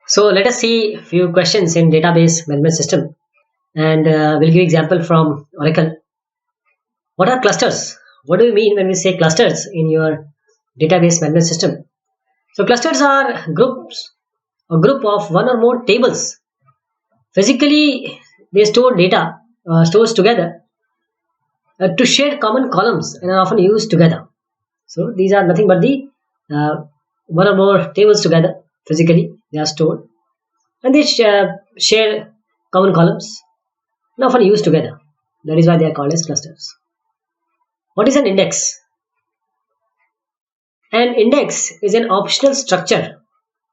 So let us see few questions in database management system, and we'll give example from Oracle. What are clusters? What do you mean when we say clusters in your database management system? So clusters are groups, a group of one or more tables. Physically, they store data, stores together to share common columns and are often used together. So these are nothing but the one or more tables together. Physically, they are stored and they share common columns and often used together. That is why they are called as clusters. What is an index? An index is an optional structure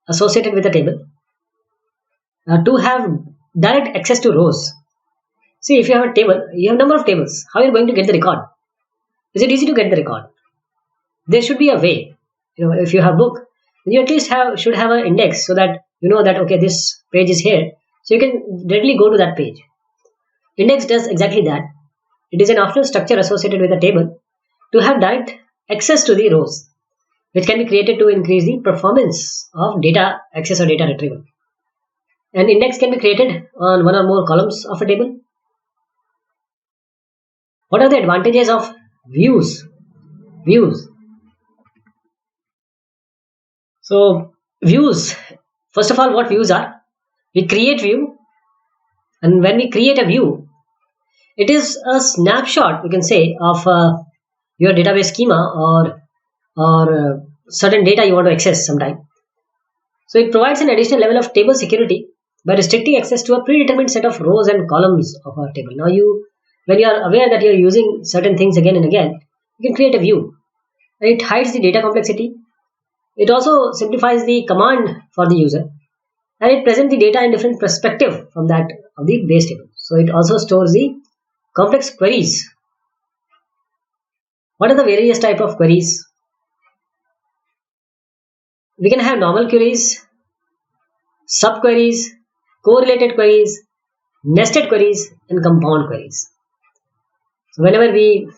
associated with a table to have direct access to rows. See, if you have a table, you have a number of tables. How are you going to get the record? Is it easy to get the record? There should be a way. If you have book, you at least should have an index so that you know that okay, this page is here, so you can directly go to that page. Index does exactly that. It is an optional structure associated with a table to have direct access to the rows, which can be created to increase the performance of data access or data retrieval. An index can be created on one or more columns of a table. What are the advantages of views? Views. So views. First of all, what views are? We create view, and when we create a view, it is a snapshot, we can say, of your database schema or certain data you want to access sometime. So it provides an additional level of table security by restricting access to a predetermined set of rows and columns of a table. Now when you are aware that you are using certain things again and again, you can create a view. And it hides the data complexity. It also simplifies the command for the user, and it presents the data in different perspective from that of the base table. So it also stores the complex queries. What are the various type of queries? We can have normal queries, subqueries, correlated queries, nested queries, and compound queries. So whenever we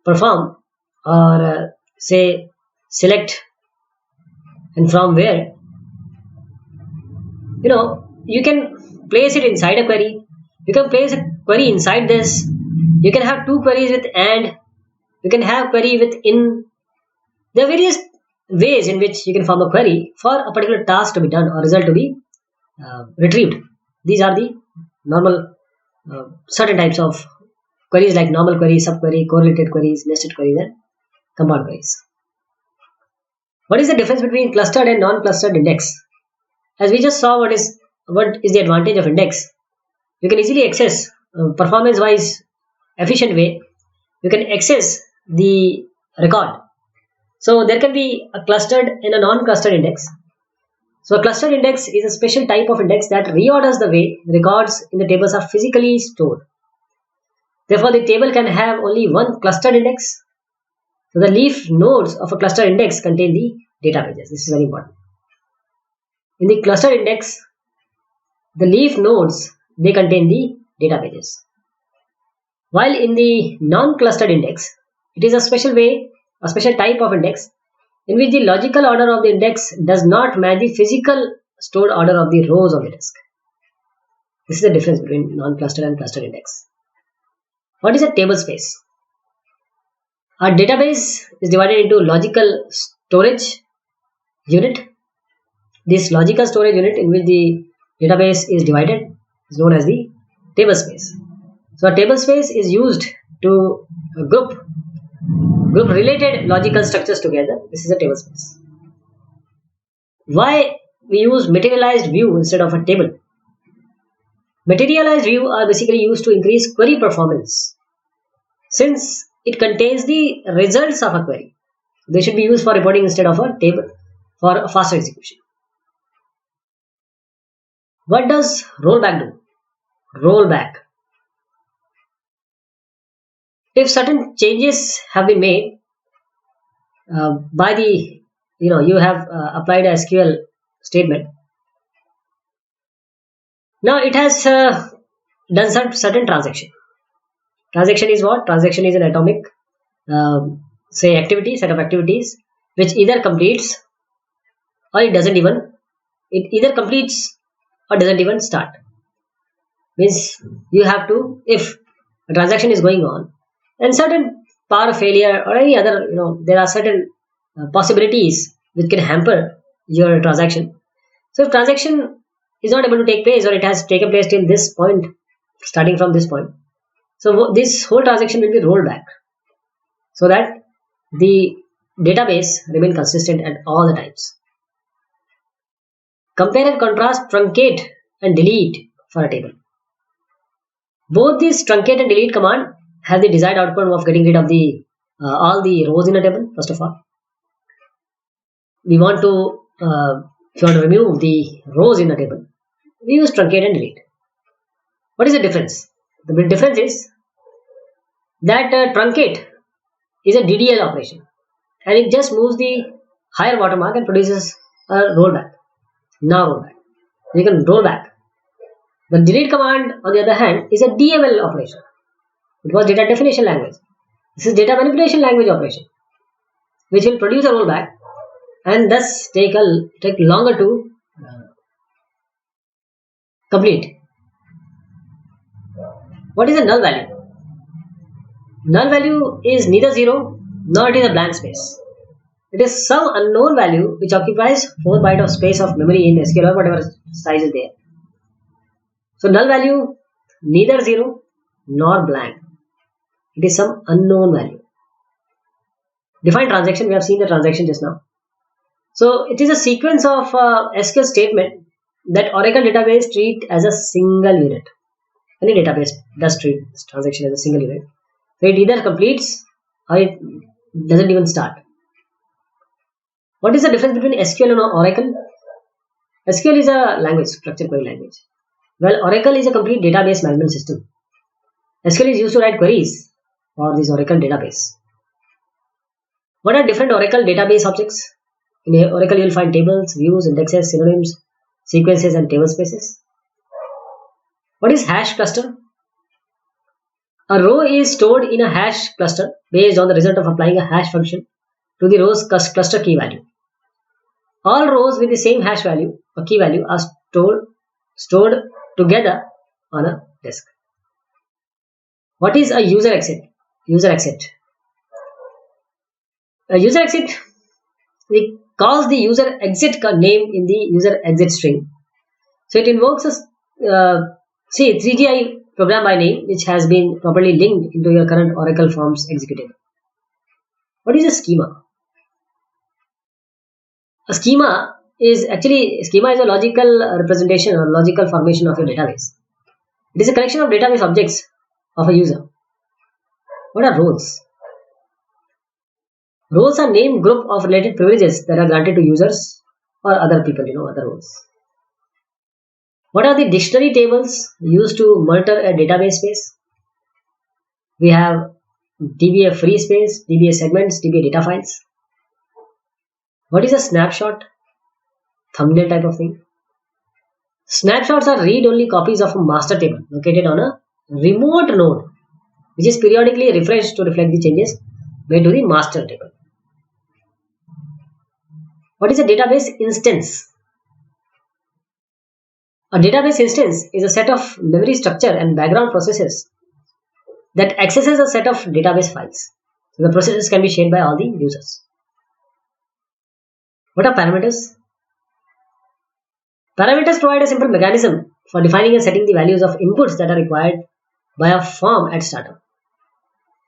perform or say select and from where, you can place it inside a query. You can place a query inside this. You can have two queries with and. You can have query with in. There are various ways in which you can form a query for a particular task to be done or result to be retrieved. These are the normal certain types of queries like normal query, subquery, correlated queries, nested queries, and compound queries. What is the difference between clustered and non-clustered index? As we just saw, what is the advantage of index? You can easily access performance-wise efficient way. You can access the record. So there can be a clustered and a non-clustered index. So a clustered index is a special type of index that reorders the way records in the tables are physically stored. Therefore, the table can have only one clustered index. So the leaf nodes of a clustered index contain the data pages. This is very important. In the clustered index, the leaf nodes, they contain the data pages. While in the non-clustered index, it is a special type of index in which the logical order of the index does not match the physical stored order of the rows on the disk. This is the difference between non-clustered and clustered index. What is a table space? Our database is divided into logical storage unit. This logical storage unit in which the database is divided is known as the table space. So a table space is used to group related logical structures together. This is a table space. Why we use materialized view instead of a table? Materialized view are basically used to increase query performance. Since it contains the results of a query, they should be used for reporting instead of a table for a faster execution. What does rollback do? Rollback. If certain changes have been made by the, you have applied a SQL statement. Now it has done some certain transaction. Transaction is what? Transaction is an atomic, set of activities, which either completes or it doesn't even. It either completes or doesn't even start. Means you have to, if a transaction is going on, and certain power failure or any other, there are certain possibilities which can hamper your transaction. So if transaction is not able to take place or it has taken place till this point, starting from this point, so this whole transaction will be rolled back so that the database remain consistent at all the times. Compare and contrast truncate and delete for a table. Both this truncate and delete command have the desired outcome of getting rid of the all the rows in a table. First of all, we want to if you want to remove the rows in a table, we use truncate and delete. What is the difference? The big difference is that truncate is a DDL operation, and it just moves the higher watermark and produces a rollback. Now rollback. You can roll back. The delete command, on the other hand, is a DML operation. It was data definition language. This is data manipulation language operation, which will produce a rollback and thus take longer to complete. What is a null value? Null value is neither 0 nor it is a blank space. It is some unknown value which occupies 4 bytes of space of memory in SQL or whatever size is there. So null value neither 0 nor blank. It is some unknown value. Define transaction. We have seen the transaction just now. So it is a sequence of SQL statement that Oracle database treat as a single unit. Any database does treat this transaction as a single unit. So it either completes or it doesn't even start. What is the difference between SQL and Oracle? SQL is a language, structured query language. Well, Oracle is a complete database management system. SQL is used to write queries for this Oracle database. What are different Oracle database objects? In Oracle, you will find tables, views, indexes, synonyms, sequences, and table spaces. What is hash cluster? A row is stored in a hash cluster based on the result of applying a hash function to the row's cluster key value. All rows with the same hash value or key value are stored together on a disk. What is a user exit? User exit. A user exit, we calls the user exit name in the user exit string. So it invokes a 3GI program by name which has been properly linked into your current Oracle Forms executable. What is a schema? A schema is a logical representation or logical formation of your database. It is a collection of database objects of a user. What are roles? Roles are named group of related privileges that are granted to users or other people, other roles. What are the dictionary tables used to monitor a database space? We have DBA free space, DBA segments, DBA data files. What is a snapshot? Thumbnail type of thing. Snapshots are read-only copies of a master table located on a remote node, which is periodically refreshed to reflect the changes made to the master table. What is a database instance? A database instance is a set of memory structure and background processes that accesses a set of database files. So the processes can be shared by all the users. What are parameters? Parameters provide a simple mechanism for defining and setting the values of inputs that are required by a form at startup.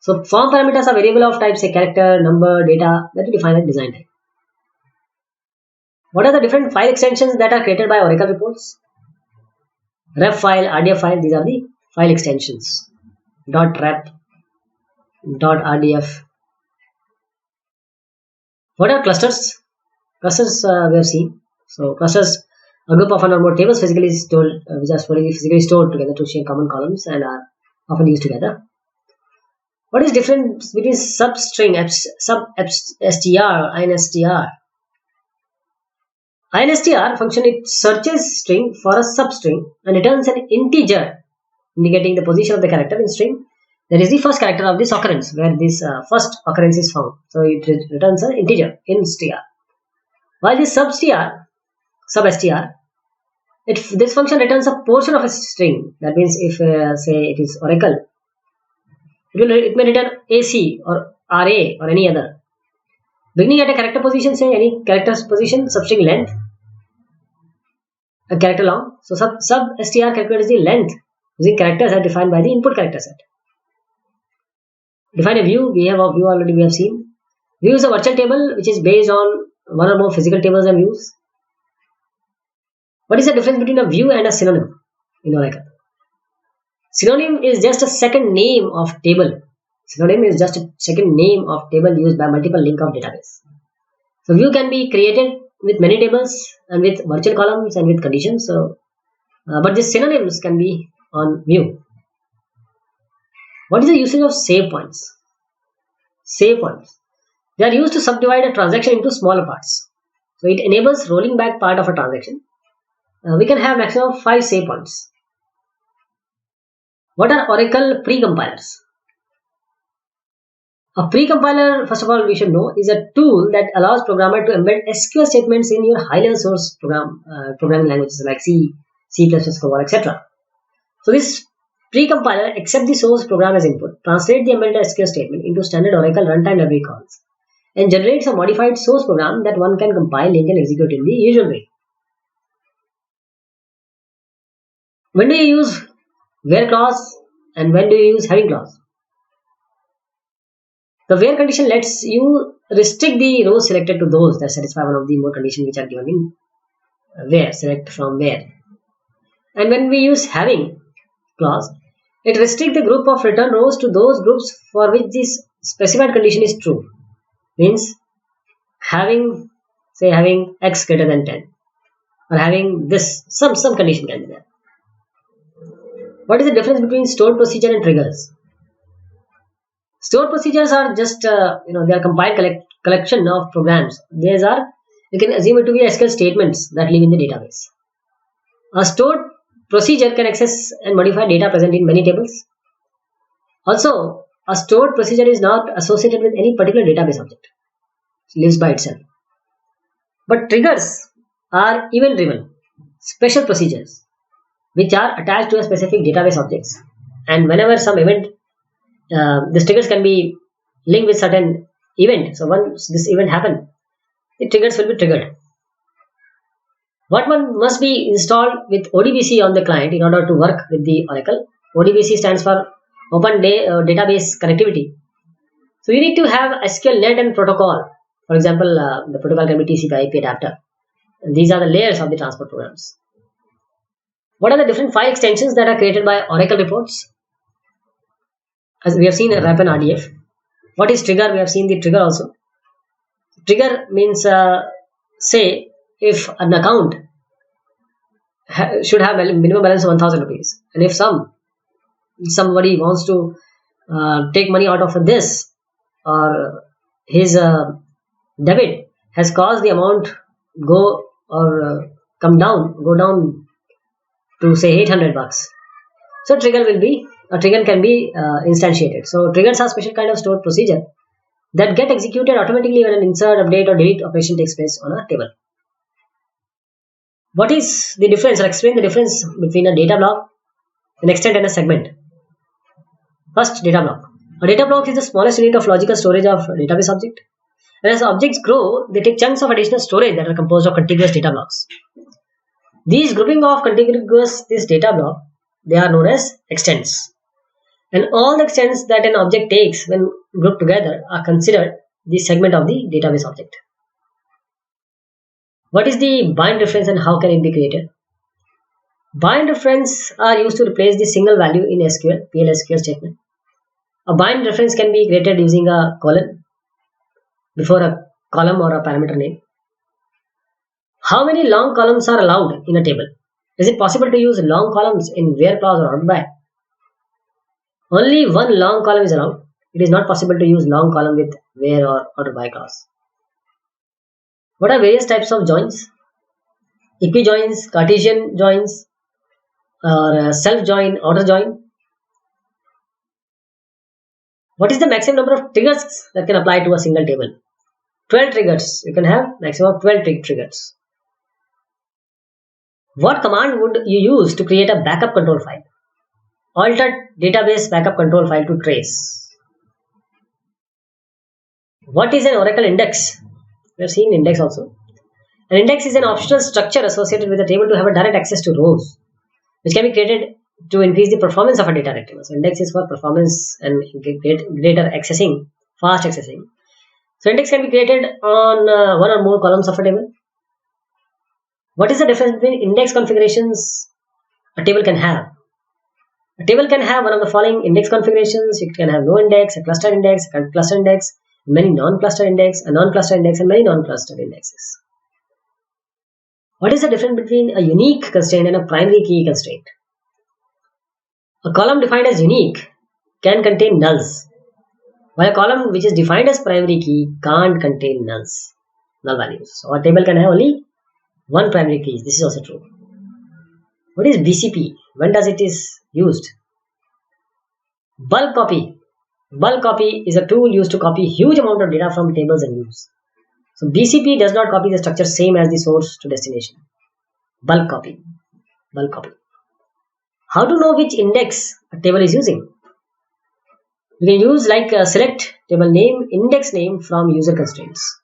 So form parameters are variable of type say character, number, data that we define at design time. What are the different file extensions that are created by Oracle reports? Ref file, RDF file, these are the file extensions. .rep, .rdf. What are clusters? Clusters we have seen. So clusters, a group of one or more tables physically stored, which are physically stored together to share common columns and are often used together. What is difference between substring, sub-str, instr? Instr function, it searches string for a substring and returns an integer indicating the position of the character in string. That is the first character of this occurrence where this first occurrence is found. So it returns an integer in str. While this sub-str If this function returns a portion of a string, that means if say it is Oracle, it may return AC or RA or any other. Beginning at a character position, say any character's position, substring length, a character long. So sub str calculates the length using characters as defined by the input character set. Define a view. We have a view already. We have seen. View is a virtual table which is based on one or more physical tables and views. What is the difference between a view and a synonym in Oracle? Synonym is just a second name of table. Synonym is just a second name of table used by multiple link of database. So view can be created with many tables and with virtual columns and with conditions. So, but these synonyms can be on view. What is the usage of save points? Save points. They are used to subdivide a transaction into smaller parts. So it enables rolling back part of a transaction. We can have maximum of 5 save points. What are Oracle precompilers? A precompiler, first of all, we should know, is a tool that allows programmer to embed SQL statements in your high-level source programming languages like C, C++, COBOL, etc. So this precompiler accepts the source program as input, translates the embedded SQL statement into standard Oracle runtime library calls, and generates a modified source program that one can compile, link, and execute in the usual way. When do you use where clause and when do you use having clause? The where condition lets you restrict the rows selected to those that satisfy one of the more conditions which are given in where, select from where. And when we use having clause, it restricts the group of return rows to those groups for which this specified condition is true. Means having, say having x greater than 10 or having this, some condition can be there. What is the difference between stored procedure and triggers? Stored procedures are just, they are compiled collection of programs. These are, you can assume it to be SQL statements that live in the database. A stored procedure can access and modify data present in many tables. Also, a stored procedure is not associated with any particular database object. It lives by itself. But triggers are event-driven, special procedures, which are attached to a specific database objects. And whenever some event, these triggers can be linked with certain event. So once this event happens, the triggers will be triggered. What one must be installed with ODBC on the client in order to work with the Oracle. ODBC stands for Open Database Connectivity. So you need to have SQLnet and protocol. For example, the protocol can be TCP/IP adapter. And these are the layers of the transport programs. What are the different file extensions that are created by Oracle reports? As we have seen wrap and RDF. What is trigger? We have seen the trigger also. Trigger means, say, if an account should have a minimum balance of 1,000 rupees, and if somebody wants to take money out of this, or his debit has caused the amount go down to say 800 bucks. So a trigger can be instantiated. So triggers are special kind of stored procedure that get executed automatically when an insert, update or delete operation takes place on a table. What is the difference? I'll explain the difference between a data block, an extent and a segment. First, data block. A data block is the smallest unit of logical storage of a database object. And as objects grow, they take chunks of additional storage that are composed of contiguous data blocks. These grouping of contiguous this data block, they are known as extents. And all the extents that an object takes when grouped together are considered the segment of the database object. What is the bind reference and how can it be created? Bind reference are used to replace the single value in SQL, PL/SQL statement. A bind reference can be created using a colon before a column or a parameter name. How many long columns are allowed in a table? Is it possible to use long columns in where clause or out by? Only one long column is allowed. It is not possible to use long column with where or out by clause. What are various types of joins? Equijoins, Cartesian joins, or self-join, outer join. What is the maximum number of triggers that can apply to a single table? 12 triggers. You can have maximum of 12 triggers. What command would you use to create a backup control file? Alter database backup control file to trace. What is an Oracle index? We have seen index also. An index is an optional structure associated with a table to have a direct access to rows, which can be created to increase the performance of a data retrieval. So index is for performance and greater accessing, fast accessing. So index can be created on one or more columns of a table. What is the difference between index configurations a table can have? A table can have one of the following index configurations. It can have no index, a cluster index, a cluster index, many non-cluster index, a non-cluster index, and many non-cluster indexes. What is the difference between a unique constraint and a primary key constraint? A column defined as unique can contain nulls, while a column which is defined as primary key can't contain null values. So a table can have only one primary key. This is also true. What is BCP? When does it is used? Bulk copy. Bulk copy is a tool used to copy huge amount of data from tables and views. So BCP does not copy the structure same as the source to destination. Bulk copy. Bulk copy. How to know which index a table is using? You can use like select table name, index name from user constraints.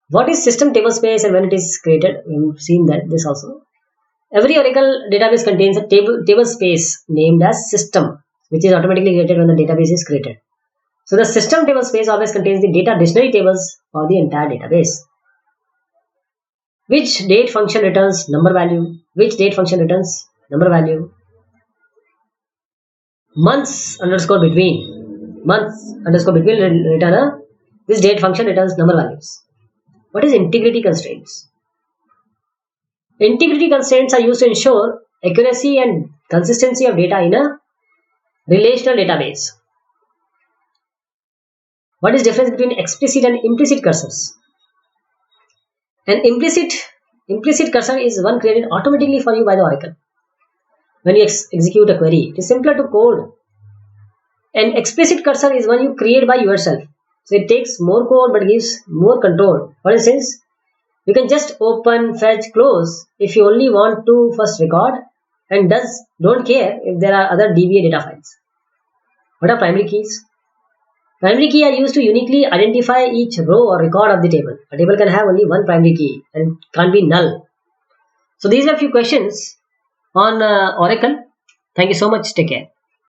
What is system tablespace and when it is created? We've seen that this also. Every Oracle database contains a tablespace named as system, which is automatically created when the database is created. So the system tablespace always contains the data dictionary tables for the entire database. Which date function returns number value? Which date function returns number value? Months underscore between. Months underscore between return a. This date function returns number values. What is integrity constraints? Integrity constraints are used to ensure accuracy and consistency of data in a relational database. What is the difference between explicit and implicit cursors? An implicit cursor is one created automatically for you by the Oracle. When you execute a query, it is simpler to code. An explicit cursor is one you create by yourself. So it takes more code but gives more control. For instance, you can just open, fetch, close if you only want to first record and don't care if there are other DBA data files. What are primary keys? Primary key are used to uniquely identify each row or record of the table. A table can have only one primary key and can't be null. So these are a few questions on Oracle. Thank you so much. Take care.